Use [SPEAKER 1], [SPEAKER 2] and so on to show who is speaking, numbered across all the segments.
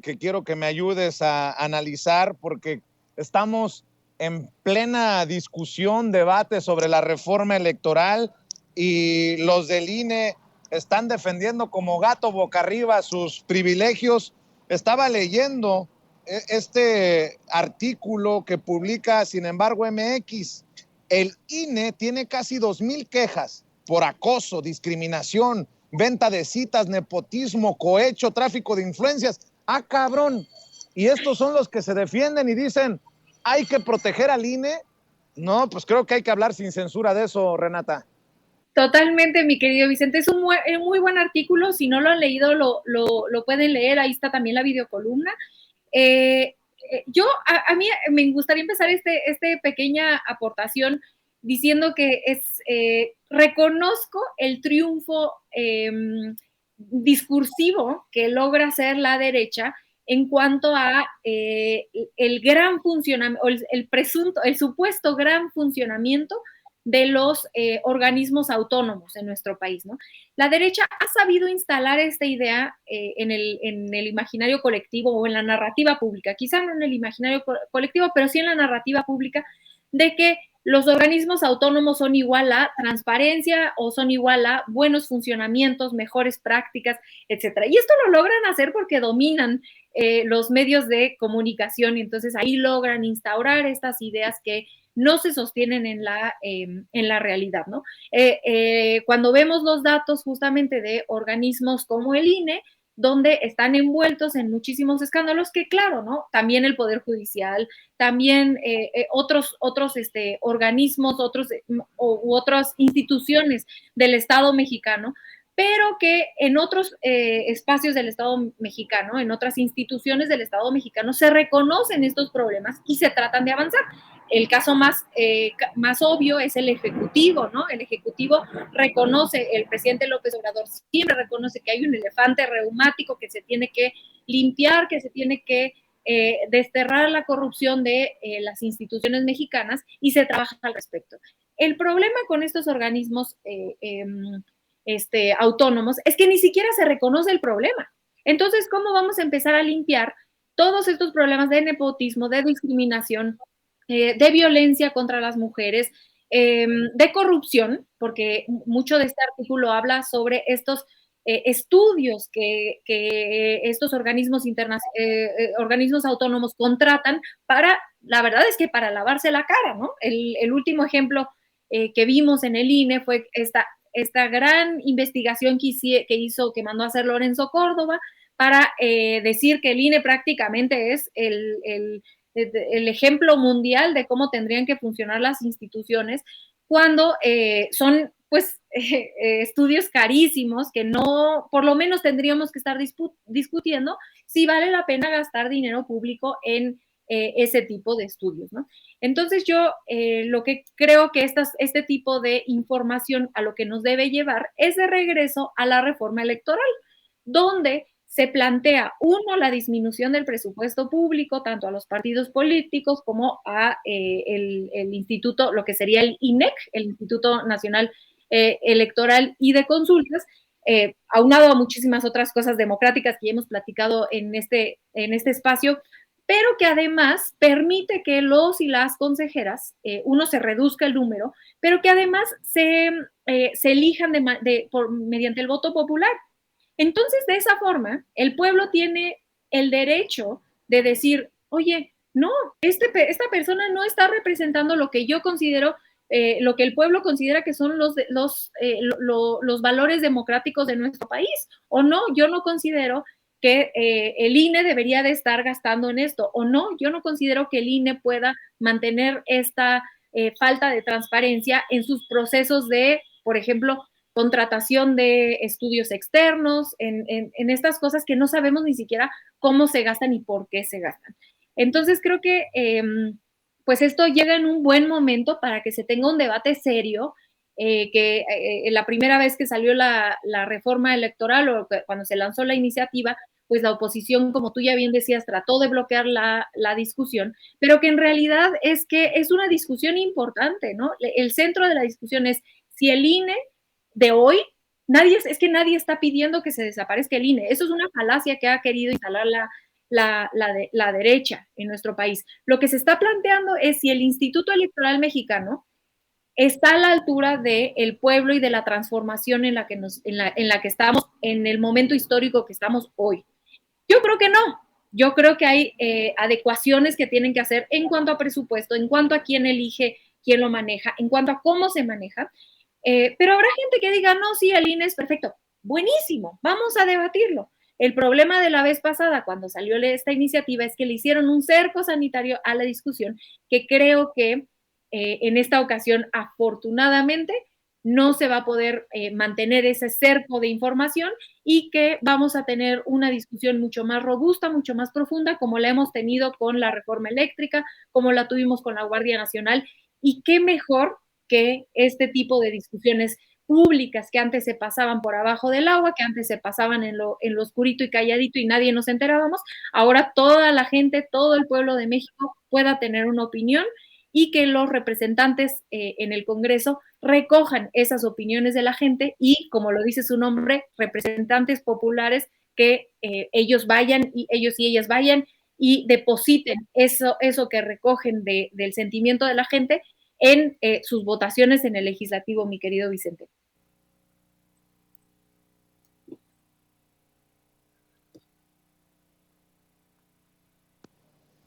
[SPEAKER 1] que quiero que me ayudes a analizar, porque estamos en plena discusión, debate sobre la reforma electoral y los del INE están defendiendo como gato boca arriba sus privilegios. Estaba leyendo este artículo que publica, sin embargo, MX. El INE tiene casi 2,000 quejas por acoso, discriminación, venta de citas, nepotismo, cohecho, tráfico de influencias. ¡Ah, cabrón! Y estos son los que se defienden y dicen, hay que proteger al INE. No, pues creo que hay que hablar sin censura de eso, Renata.
[SPEAKER 2] Totalmente, mi querido Vicente, es un muy buen artículo. Si no lo han leído, lo pueden leer. Ahí está también la videocolumna. A mí me gustaría empezar este pequeña aportación diciendo que reconozco el triunfo discursivo que logra hacer la derecha en cuanto a el gran funcionamiento, el supuesto gran funcionamiento de los organismos autónomos en nuestro país, ¿no? La derecha ha sabido instalar esta idea en el imaginario colectivo o en la narrativa pública, quizá no en el imaginario colectivo, pero sí en la narrativa pública, de que los organismos autónomos son igual a transparencia o son igual a buenos funcionamientos, mejores prácticas, etcétera. Y esto lo logran hacer porque dominan los medios de comunicación y entonces ahí logran instaurar estas ideas que no se sostienen en la realidad, ¿no? Cuando vemos los datos justamente de organismos como el INE, donde están envueltos en muchísimos escándalos que, claro, ¿no? También el Poder Judicial, también otros organismos, u otras instituciones del Estado mexicano, pero que en otros espacios del Estado mexicano, en otras instituciones del Estado mexicano, se reconocen estos problemas y se tratan de avanzar. El caso más obvio es el Ejecutivo, ¿no? El Ejecutivo reconoce, el presidente López Obrador siempre reconoce que hay un elefante reumático que se tiene que limpiar, que se tiene que desterrar la corrupción de las instituciones mexicanas y se trabaja al respecto. El problema con estos organismos autónomos es que ni siquiera se reconoce el problema. Entonces, ¿cómo vamos a empezar a limpiar todos estos problemas de nepotismo, de discriminación, de violencia contra las mujeres, de corrupción? Porque mucho de este artículo habla sobre estos estudios que estos organismos autónomos contratan la verdad es que para lavarse la cara, ¿no? El último ejemplo que vimos en el INE fue esta gran investigación que mandó a hacer Lorenzo Córdoba para decir que el INE prácticamente es el ejemplo mundial de cómo tendrían que funcionar las instituciones cuando son pues estudios carísimos que no, por lo menos tendríamos que estar discutiendo si vale la pena gastar dinero público en ese tipo de estudios, ¿no? Entonces yo lo que creo que este tipo de información a lo que nos debe llevar es de regreso a la reforma electoral, donde se plantea, uno, la disminución del presupuesto público, tanto a los partidos políticos como a el instituto, lo que sería el INEC, el Instituto Nacional Electoral y de Consultas, aunado a muchísimas otras cosas democráticas que ya hemos platicado en este espacio, pero que además permite que los y las consejeras, uno, se reduzca el número, pero que además se elijan mediante el voto popular. Entonces, de esa forma, el pueblo tiene el derecho de decir, oye, no, esta persona no está representando lo que yo considero, lo que el pueblo considera que son los valores democráticos de nuestro país, o no, yo no considero que el INE debería de estar gastando en esto, o no, yo no considero que el INE pueda mantener esta falta de transparencia en sus procesos de, por ejemplo, contratación de estudios externos, en estas cosas que no sabemos ni siquiera cómo se gastan y por qué se gastan. Entonces creo que pues esto llega en un buen momento para que se tenga un debate serio, que la primera vez que salió la reforma electoral o cuando se lanzó la iniciativa, pues la oposición, como tú ya bien decías, trató de bloquear la discusión, pero que en realidad es que es una discusión importante, ¿no? El centro de la discusión es si el INE de hoy es que nadie está pidiendo que se desaparezca el INE. Eso es una falacia que ha querido instalar la derecha en nuestro país. Lo que se está planteando es si el Instituto Electoral Mexicano está a la altura del pueblo y de la transformación en la que estamos, en el momento histórico que estamos hoy. Yo creo que no. Yo creo que hay adecuaciones que tienen que hacer en cuanto a presupuesto, en cuanto a quién elige, quién lo maneja, en cuanto a cómo se maneja. Pero habrá gente que diga, no, sí, el INE es perfecto. Buenísimo, vamos a debatirlo. El problema de la vez pasada, cuando salió esta iniciativa, es que le hicieron un cerco sanitario a la discusión, que creo que en esta ocasión, afortunadamente, no se va a poder mantener ese cerco de información y que vamos a tener una discusión mucho más robusta, mucho más profunda, como la hemos tenido con la reforma eléctrica, como la tuvimos con la Guardia Nacional, y qué mejor que este tipo de discusiones públicas que antes se pasaban por abajo del agua, que antes se pasaban en lo oscurito y calladito y nadie nos enterábamos, ahora toda la gente, todo el pueblo de México pueda tener una opinión y que los representantes en el Congreso recojan esas opiniones de la gente y, como lo dice su nombre, representantes populares, que ellos vayan y ellos y ellas vayan y depositen eso que recogen del sentimiento de la gente en sus votaciones en el legislativo, mi querido Vicente.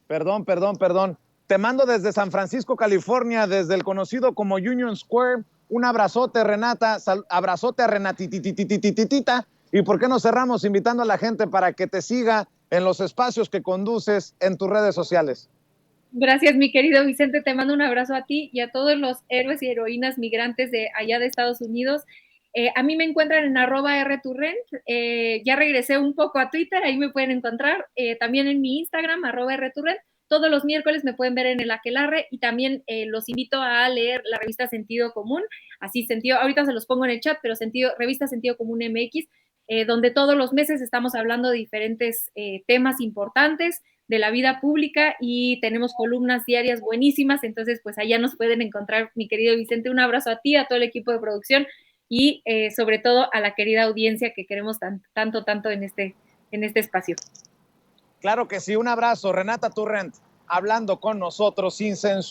[SPEAKER 1] Perdón. Te mando desde San Francisco, California, desde el conocido como Union Square. Un abrazote, Renata. Abrazote a Renatititititita. ¿Y por qué no cerramos invitando a la gente para que te siga en los espacios que conduces en tus redes sociales?
[SPEAKER 2] Gracias, mi querido Vicente. Te mando un abrazo a ti y a todos los héroes y heroínas migrantes de allá de Estados Unidos. A mí me encuentran en @rturrent. Ya regresé un poco a Twitter, ahí me pueden encontrar. También en mi Instagram, @rturrent. Todos los miércoles me pueden ver en el Aquelarre y también los invito a leer la revista Sentido Común. Así, ahorita se los pongo en el chat, pero revista Sentido Común MX, donde todos los meses estamos hablando de diferentes temas importantes de la vida pública y tenemos columnas diarias buenísimas, entonces pues allá nos pueden encontrar, mi querido Vicente. Un abrazo a ti, a todo el equipo de producción y sobre todo a la querida audiencia que queremos tanto en este espacio.
[SPEAKER 1] Claro que sí, un abrazo. Renata Turrent, hablando con nosotros sin censura.